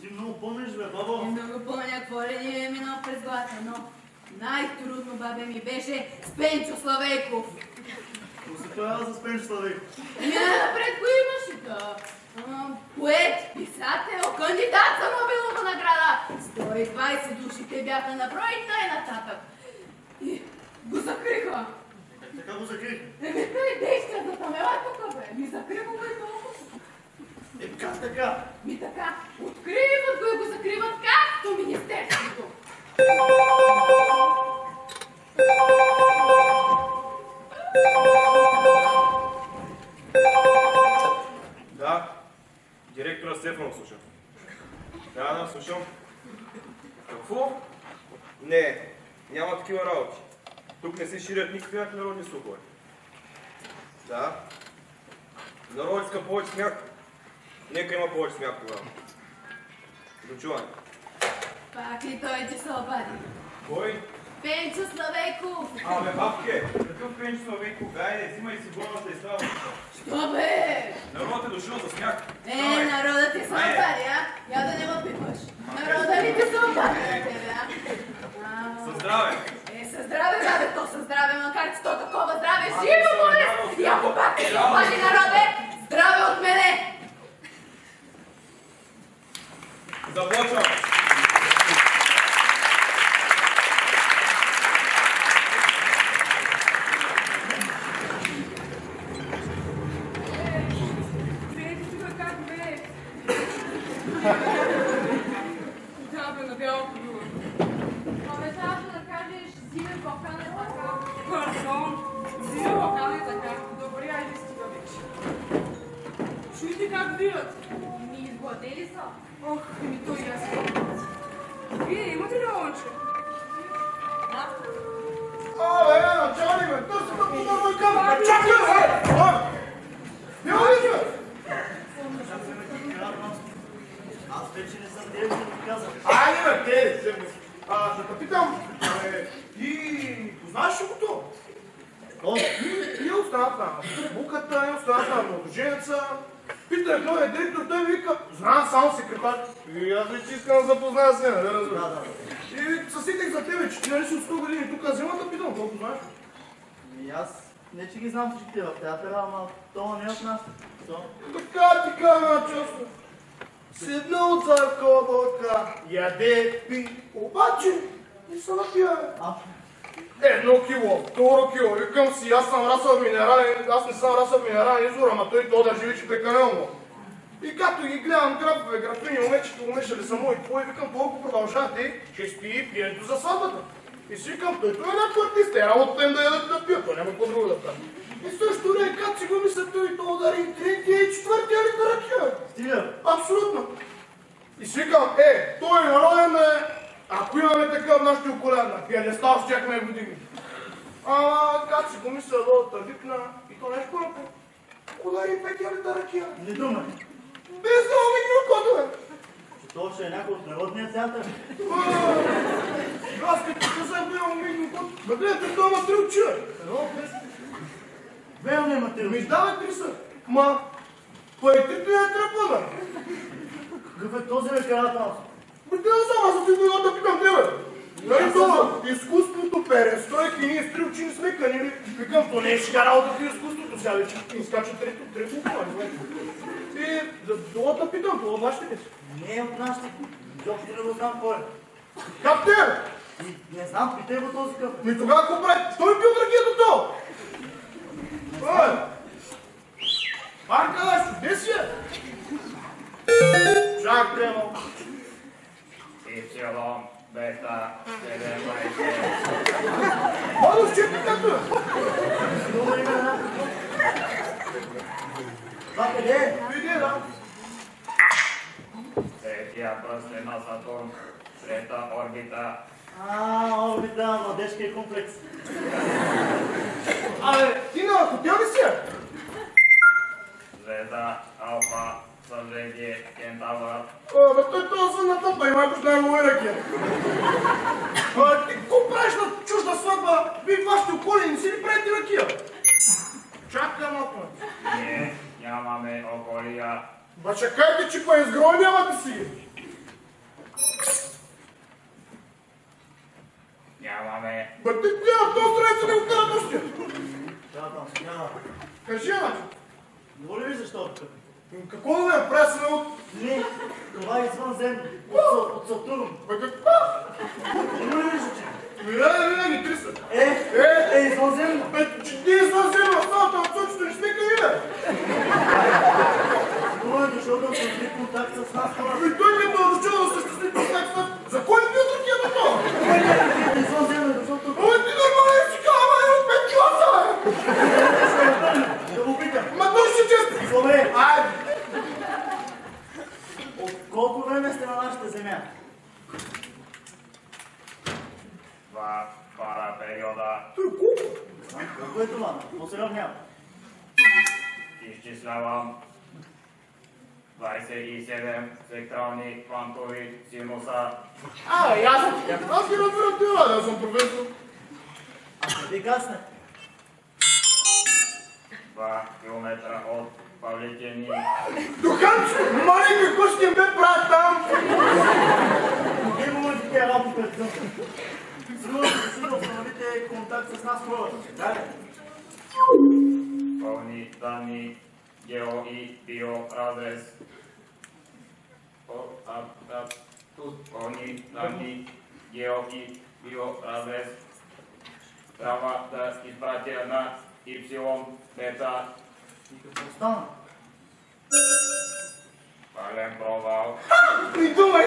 Ти много помниш, бе, бабо? Много помня, какво ли ни е минал през главата, но най-трудно, бабе, ми беше с Пенчо Славейков. Какво се поява за Пенчо Славейков? Напред го имаше, да. Поет, писател, кандидат за Нобелова награда. 120 души те бяха на брой и тай-нататък. И го закриха. Така го закриха? Той действия за тамела тук, бе. Ми закриха го и толкова. Как така? Ми така. Откриват го и го закриват както министерството. Да, директора Стефанов слушам. Да, слушам. Какво? Не, няма такива работи. Тук не се ширят никакви народни слухове. Да. Народ иска повече смях. Нека има повече смях тогава. До чуване. Пак ли той, че се обади? Кой? Пенчо Славейков! Абе, бабке! Какъв Пенчо Славейков? Гайде, взимай си главата и става. Що бе? Народът е дошъл за смях. Народът ти се обади, а? Я да не ме пипаш. Народът ли ти се обади на тебе, а? Със здраве! Със здраве, бабе, то със здраве, макар че то такова здраве, живо болест! Я попак, се обади, народе! Здраве от мене! Започвам! Да, бе, на бяло кобила. Балкан е така. Пардон, Зиро Балкан е така. Добре, айде стига вече. Чуйте как бият. Ми изгладели са. Ох, ми то и аз. Вие имате ли момче? Да. Началник, бе, търси да подобно и казва. Чакай, бе! Няма ли, бе? Аз вече не съм директор, ти казах. Айде, бе, те! Да те питам, ти познаваш ли го то? И останат на буката, и останат на младоженеца. Питах, той е директор, той вика, знам само секретар. И аз вече искам да запозная с нея, да разбира. Да. И съситих за тебе, че ти нали си от 100 години тук, взема да питам, колко знаеш? И аз не че ги знам всичките в театъра, ама това не е от нас. Така ти кажа, честно. Седна от заркодока, яде, пи, обаче не са напия. Едно кило, второ кило, викам си, аз съм расъл минерален, аз не съм расъл минерален извор, ама той то държи вече прекалено. И като ги гледам графове, графини, момечето, момеша ли са мои твои, викам, толкова продължавате, ще спи пиенето за сватбата. И си викам, той е някакъв артист, е работата им да ядат да пият, той няма какво друго да прави. И също не, как си го мисля, той то удари и третия и четвъртия ли да ръкия? Стига! Абсолютно. И си викам, той народен е, ако имаме такъв нашите околена, на пиедестал с чакаме години. Ама, как си го мисля, да викна, и то нещо първо. Удари петия ли да ръкия? Не думай! Без да умигни окото, бе! Че това ще е някой от народния театър. Аз като казах, бе, умигни окото. Бе, гледате, това ма три очи, бе. Верно има три Ми очи. давай три са. Ма, поетите е тръпа, бе. Какъв е този рекарата? Бе, те не знам, аз ти го да питам тебе. Нали това, изкуството перестройки, ние с три очи не сме канили. Викам, то не е шега работата и изкуството, сега вече изкача трето кула, не знам. И за това да питам, това вашите ли са? Не е от нашите. Изобщо не го знам кой е. Как те, бе? Не знам, питай го този къв. Ми тогава какво прави? Той пил ракето то! Марка, да, де си е? Чакай, но. Ипсилон, бета, 17. Младост, чекай както е. Добре, да. Това къде е? Иди, да. Третия пръстен на Сатурн, трета орбита. Орбита, младежкия комплекс. Абе, ти на хотел ли си? Звезда, Алфа, съзвездие, Кентавър. Бе, той това са натъпа и майко с най-лови ръки. Ти какво правиш на чужда сватба? Вие вашите околи не си ли правите ръкия? Чакай малко. Ние нямаме околия. Ба чакайте, че па изгрой няма да си. Нямаме. Ба ти няма, то страница не го кара дощия. Няма. Кажи, ама. Говори ли защо? Какво да ме пресне от... Не, това е извънземно. От Сатурн. Бе, какво? Има ли за че? Винаги 300. Извънземно. Бе, че ти извънземно, оставата от сочето не сме къде, бе. Това е дошъл да осъществи контакт с нас, хора. И той като е дошъл да осъществи контакт с нас, за кой ти от ръкията то? Извънземно, защото... Ой, ти нормален си кава, бе, от 5 класа, бе. Да го питам. Ма той ще чести. Добре. Айде. От колко време сте на нашата земя? 2 пара периода. Колко е това? Какво се равнява? Изчислявам 27 спектрални квантови синуса. Аз ги разбирам това, да съм професор. А къде касне? 2 километра от Павликени. Духанче, маленько, какво ще им бе правят там? Не можете тя работа пред къмта. Сигурно си да установите контакт с нас хората. Дали? Пълни данни, гео и биоразрез. Пълни данни, гео и биоразрез. Трябва да изпратя на Y, бета. И какво стана? Пълен провал. Не думай!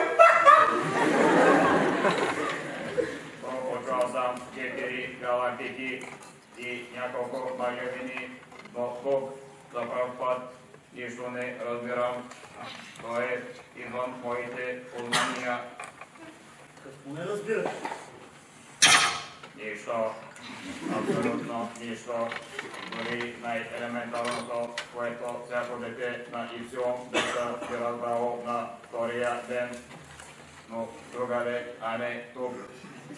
Колко Проучвал съм 4 галактики и няколко мъжевини, но тук за пръв път нищо не разбирам. То е извън моите познания. Какво не разбираш? Нищо. Абсолютно нищо. Дори най-елементарното, което всяко дете на Ипсилон би разбрало на втория ден. Но другаде, а не тук.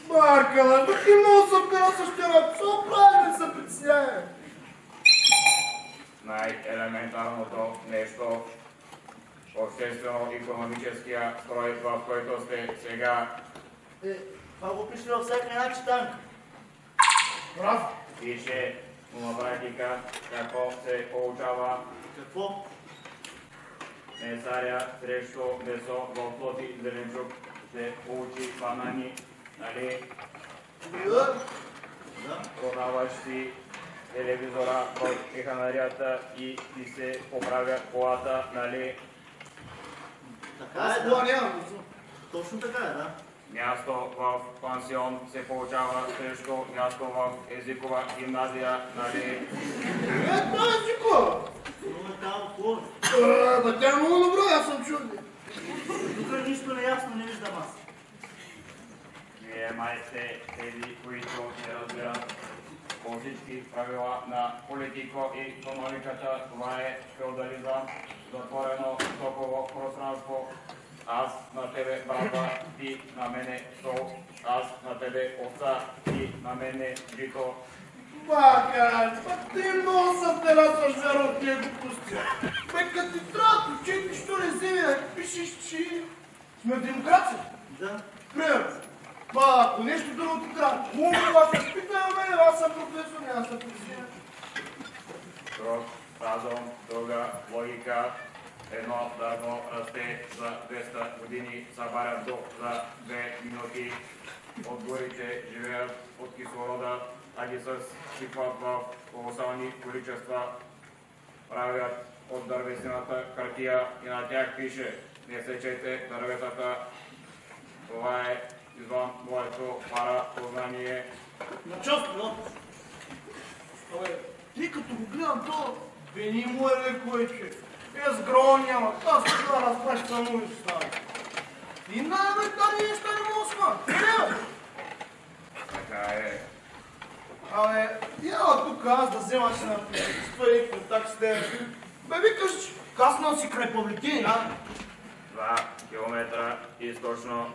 Маркала, бе ти много съм била същера, що прави се притесняе? Най-елементарното нещо, обществено-икономическия строй, в който сте сега. Това го пише във всяка една читанка. Прав. Пише, но на практика какво се получава. Какво? Месаря срещу месо в плоти зеленчук се получи банани, нали? Да. Продаваш си телевизора в механарията и ти се поправя колата, нали? Така е, да. Точно така е, да. Място в пансион се получава срещу място в езикова гимназия, нали? Това е езикова! Много е там хубаво. Ба тя е много добро, аз съм чуден. Тук нищо неясно не виждам аз. Вие май сте тези, които не разбират по всички правила на политико-икономиката. Това е феодализъм, затворено токово пространство. Аз на тебе брата, ти на мене сол, аз на тебе овца, ти на мене жито. Бака, ти много съм те разсъждара от тия глупости. Бе, като ти трябва да учи, нищо не вземи да пишеш, че сме демокрация. Да. Примерно. Ако нещо друго ти трябва, хубаво да се спитай на мен, аз съм професор, няма се пресия. Друг разум, друга логика. Едно дърво расте за 200 години, събарят до за 2 минути. От горите живеят от кислорода, а ги съсипват в колосални количества. Правят от дървесината хартия и на тях пише: не сечете дърветата. Това е извън моето парапознание. Началство, Абе, ти като го гледам то, бени му е леко вече. Без грон няма, аз ще да разпраща му и става. И най-бе тази неща не мога сма. Така е. Абе, яла тук аз да взема си на приятелства и контакт с тебе. Бе, викаш, каснал си край Павликини, а? 2 километра източно.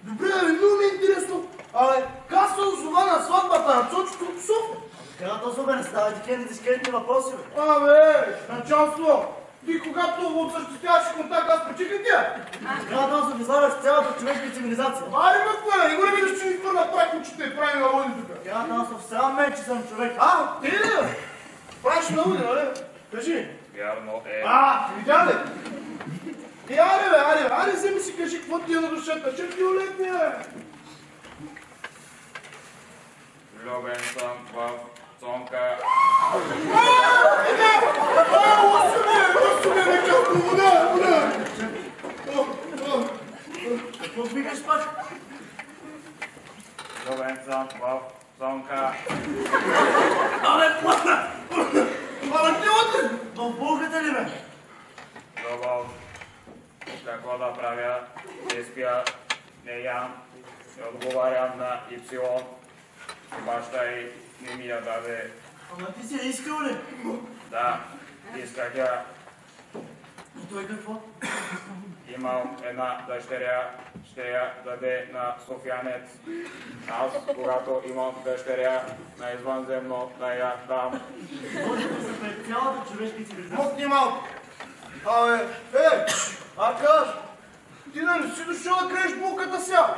Добре, бе, много ми е интересно. Абе, каснал зова на сватбата на Цочо Псов? Така точно бе, не ставай такива дискретни въпроси, бе. Абе, началство. Ти когато осъществяваш контакт, аз причиха тя. Така точно излагаш цялата човешка цивилизация. Аре, ме кое, не го не виждаш, че ми хвърля прах очите и прави налоди тук. Така точно срам мен, че съм човек. Ти ли? Правиш налоди, нали? Кажи. Вярно е. Видя ли? Аре, вземи си кажи, какво ти е на душата, че ти улетни, бе. Влюбен съм в Цонка. Вода! Какво викаш пак? Влюбен съм в Цонка. Абе, плътна! Абе, ти отли! В Богата ли, бе? Любов. Какво да правя? Не спя, не ям, не отговарям на Ипсилон. Баща й не ми я даде. Ама ти си я искал ли? Да, исках я. И той какво? Имам една дъщеря, ще я даде на софиянец. Аз, когато имам дъщеря на извънземно, да я дам. Може да се пред цялата човешка цивилизация. Мокни малко. Абе, Аркаш, ти нали си дошъл да криеш булката сега?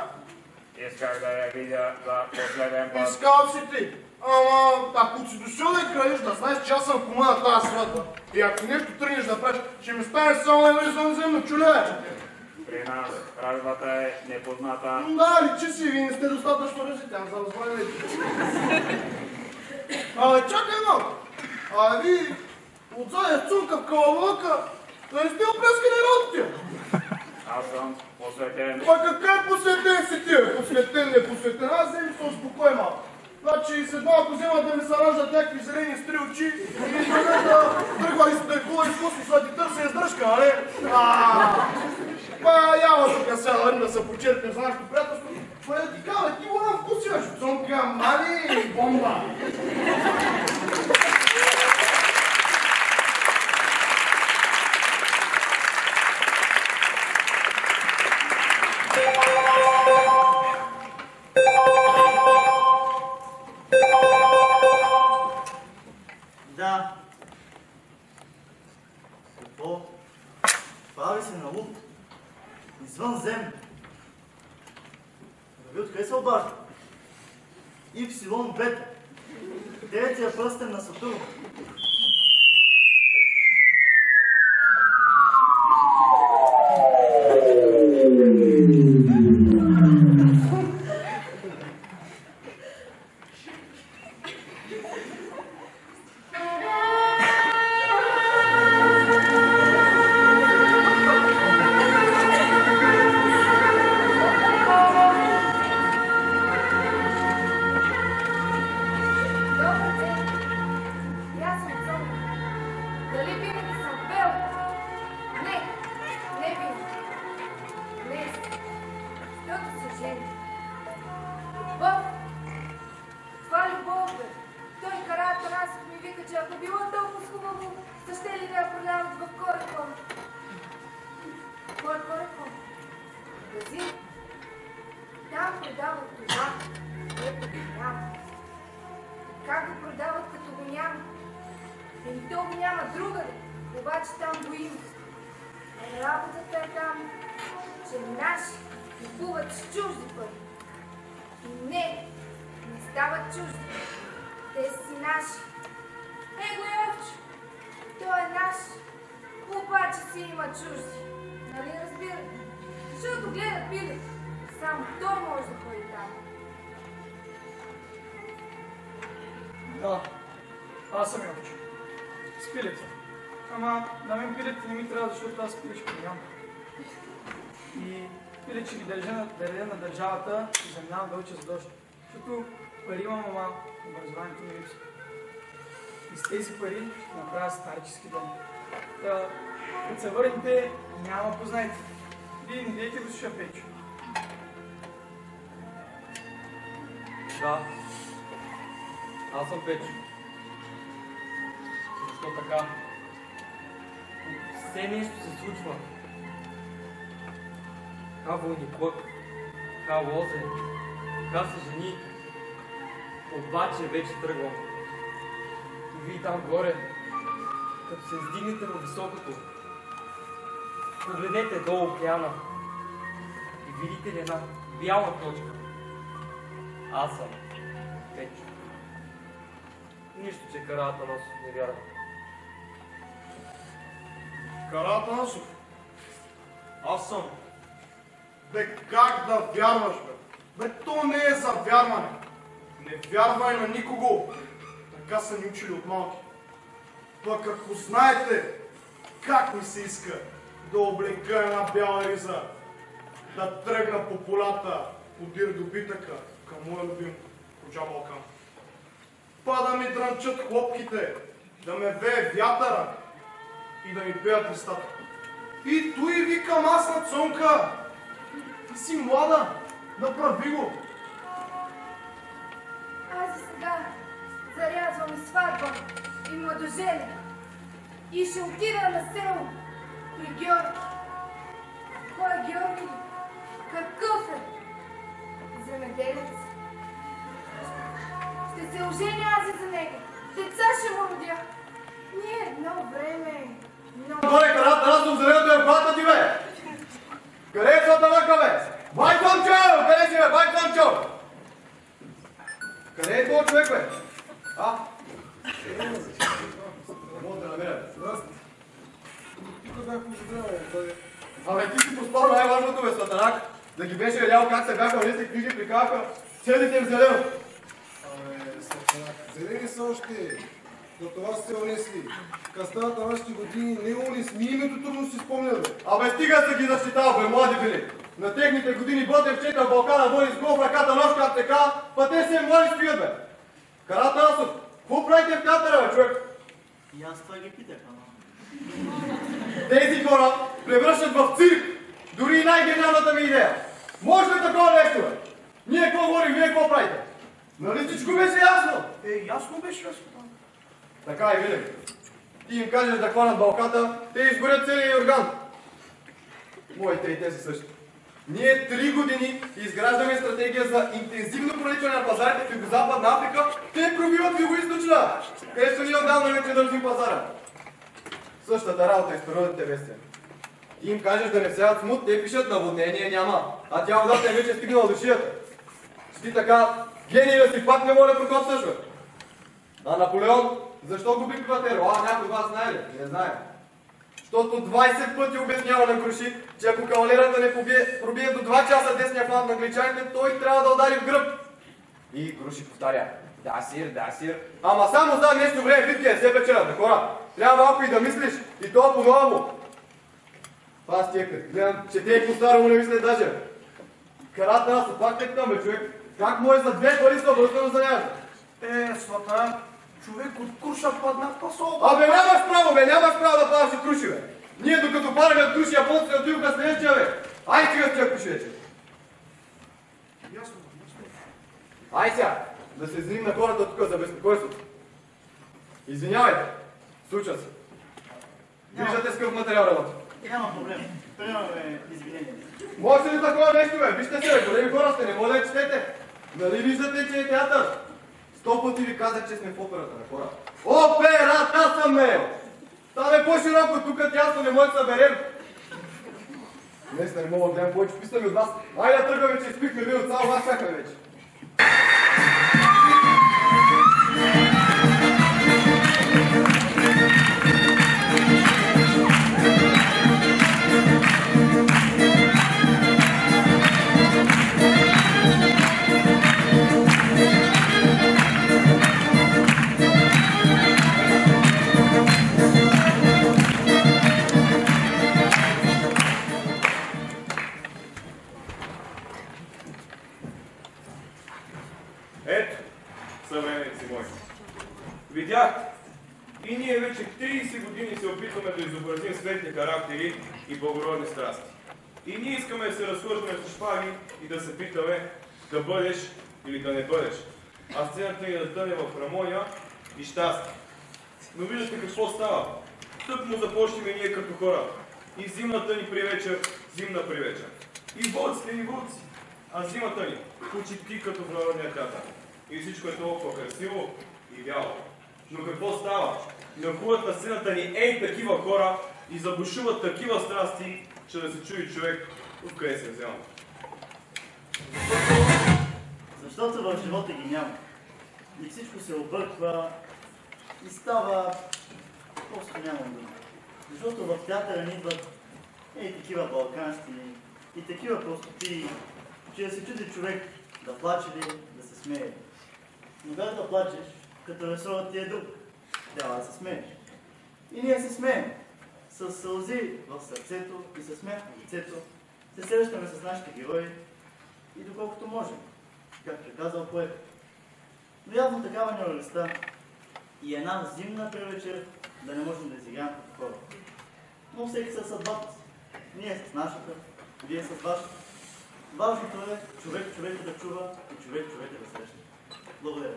Исках да я видя за последен път. Искал си ти. Ама, ако си дошъл да я крадеш, да знаеш, че аз съм кума на тази сватба. И ако нещо тръгнеш да правиш, ще ми станеш само едно извънземно чуле. При нас кражбата е непозната. Да, личи си, вие не сте достатъчно развити, ама за разбавите. Абе, чакай малко. Ви отзаде цунка в калавака, да не сте опрескали работите. Аз съм посветен. Ма какъв посветен си ти? Посветен, не посветен. Аз вземи се успокой малко. Значи след малко взема да ми се раждат някакви зелени стри очи и да тръгва да хубава изкуство, за да ти търся издръжка, нали? Ява тук сега да се почерпим за нашето приятелство. Ма да ти кажа, ти го на вкуси, бе, цонка, мали и бомба. Да. Какво? Прави се на луд. Извънземно. Раби, откъде се обажда? Ипсилон бета. Деветия пръстен на Сатурн. Да, аз съм Йовчо. С пилета. Ама на мен пилета не ми трябва, защото аз пилечко нямам. И пилече ги държа на държавата и заминавам да уча за дожд. Защото пари имам, ама образованието ми липсва. И с тези пари ще направя старчески дом. Та, като се върнете, няма познайте. Вие не дейте го слуша Печо. Да. Аз съм Печо. Защо така? Все нещо се случва. Ка войниклък, ка лозе, ка се жени. Обаче вече тръгвам. И вие там горе, като се издигнете във високото, погледнете долу океана и видите ли една бяла точка. Аз съм Печо. Нищо, че Караатанасов не вярва. Караатанасов? Аз съм. Бе, как да вярваш, бе? Бе, то не е за вярване. Не вярвай на никого. Така са ни учили от малки. Пък ако знаете как ми се иска да облека една бяла риза, да тръгна по полята, подир добитъка към моя любим Коджа Балкан. Па да ми дрънчат хлопките, да ме вее вятъра и да ми пеят листата. И той викам аз на Цонка. Ти си млада, направи го. Аз и сега зарязвам и сватба и младожене. И ще отида на село при Георги. Кой е Георги? Какъв е? Земеделец. Ще се оженя аз и за него. Деца ще му родя. Ние едно време... Горе, Караатанасов, зеленото е бата ти, бе! Къде е Сатанака, бе? Бай Томчо! Къде си, бе? Бай Томчо! Къде е този човек, бе? А? Мога да намеря. Здрасти. Тук бях позадрял, бе. Абе, ти си поспал най-важното, бе, Сатанак. Да ги беше видял как се бяха внесли книжи, прикаха целите им зелено. Абе, Сатанак, зелени са още. За това си се унесли. Кастават на нашите години не унесли, името трудно си спомня, бе. Абе, стига се ги защитава, бе, млади били. На техните години Ботев чета в Балкана води с гол в ръката нож, как така, па те се млади спият, бе. Каратанасов, какво правите в театъра, бе, човек? И аз това ги питах, ама. Тези хора превръщат в цирк дори и най-гениалната ми идея. Може ли такова нещо, бе? Ние какво говорим, вие какво правите? Нали всичко беше ясно? Ясно беше, ясно. Така и винаги. Ти им кажеш да хванат балката, те изгорят целия орган. Моите и те са същи. Ние 3 години изграждаме стратегия за интензивно проникване на пазарите в Югозападна Африка, те пробиват в Югоизточна, където ние отдавна вече държим пазара. Същата работа и с природните вестия. Ти им кажеш да не всяват смут, те пишат наводнение няма, а тя водата е вече стигнала до шията. Ти така, гения си пак не може да прокопсаш, бе. А Наполеон, защо губи Клипатеро? Някой от вас знае ли? Не знае. Защото 20 пъти обяснява на Круши, че ако кавалерата не пробие до 2 часа десния фланг на англичаните, той трябва да удари в гръб. И Круши повтаря: да, сир. Ама само за днешно време битки е все вечерата, хора. Трябва малко и да мислиш, и това по-ново. Аз тия като гледам, че те и по-старому не мислят даже. Карата аз пак те там, бе, човек. Как може за 2 пари са връзкано за някакво? Свата, човек от Круша падна в пасол. Абе, нямаш право да падаш от Круши, бе. Ние докато падаме от Круши, японците отиваха следващия, бе. Ай сега с тия Круши вече. Ясно. Ай сега, да се извиним на хората тук за безпокойството. Извинявайте, случва се. Виждате с какъв материал работа. Няма проблем. Приемаме извинение. Може ли такова нещо, бе? Вижте се, бе, големи хора сте, не може да четете. Нали виждате, че е театър? 100 пъти ви казах, че сме в операта на хора. Операта съм, бе! Стане по-широко, тук тясно не може да съберем. Днес не мога да гледам повече писаме от вас. Айде да тръгваме, че изпихме ви от цяло вас чакаме вече. Ето, съвременници мои. Видяхте, и ние вече 30 години се опитваме да изобразим светли характери и благородни страсти. И ние искаме да се разхождаме с шпаги и да се питаме да бъдеш или да не бъдеш. А сцената ни да тъне в хармония и щастие. Но виждате какво става. Тък му започнем ние като хора. И зимната ни привечер, зимна привечер. И вълци. А зимата ни почти като в народния театър. И всичко е толкова красиво и вяло. Но какво става? Нахуват на сцената ни такива хора и забушуват такива страсти, че да се чуи човек откъде се взема. Защото в живота ги няма. И всичко се обърква и става... Просто нямам дума. Защото в театъра ни идват такива балканщини и такива простоти, че да се чуди човек да плаче ли, да се смее. Но как да плачеш, като ресорът ти е друг? Трябва да се смееш. И ние се смеем. С сълзи в сърцето и с смях в лицето се срещаме с нашите герои и доколкото можем, както е казал поет. Но явно такава ни е радостта и една зимна превечер да не можем да изиграем като хора. Но всеки със съдбата си. Ние с нашата, вие с вашата. Важното е човека да чува и човека да среща. Благодаря.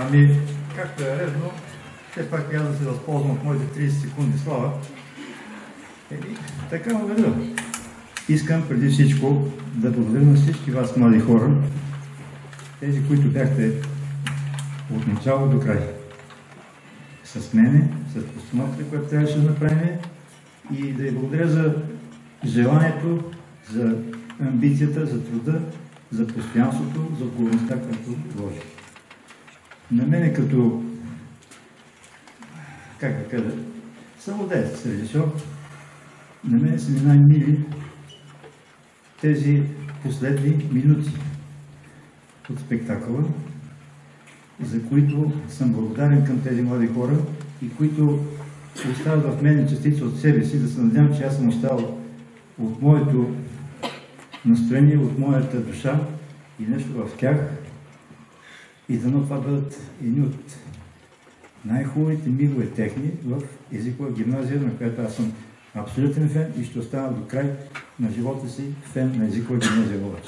Ами, както е редно, все пак аз да се възползвам от моите 30 секунди слава. Така му веда. Искам преди всичко да благодаря на всички вас, млади хора, тези, които бяхте от начало до край. С мене, с постановката, която трябваше да направим, и да ви благодаря за желанието, за амбицията, за труда, за постоянството, за отговорността, която вложи. На мене като, как да кажа, самодеец, режисьор, на мен са ми най-мили тези последни минути от спектакъла, за които съм благодарен към тези млади хора и които оставят в мен частица от себе си, да се надявам, че аз съм оставал от моето настроение, от моята душа и нещо в тях, и дано това бъдат едни от най-хубавите мигове техни в езикова гимназия, на която аз съм абсолютен фен и ще остана до край на живота си фен на езикова гимназия Ловеч.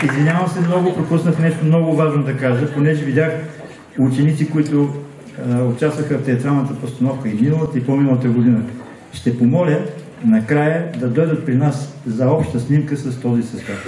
Извинявам се много, пропуснах нещо много важно да кажа, понеже видях ученици, които участваха в театралната постановка и миналата и по-миналата година. Ще помоля накрая да дойдат при нас за обща снимка с този състав.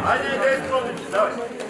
Айде, идея с давай.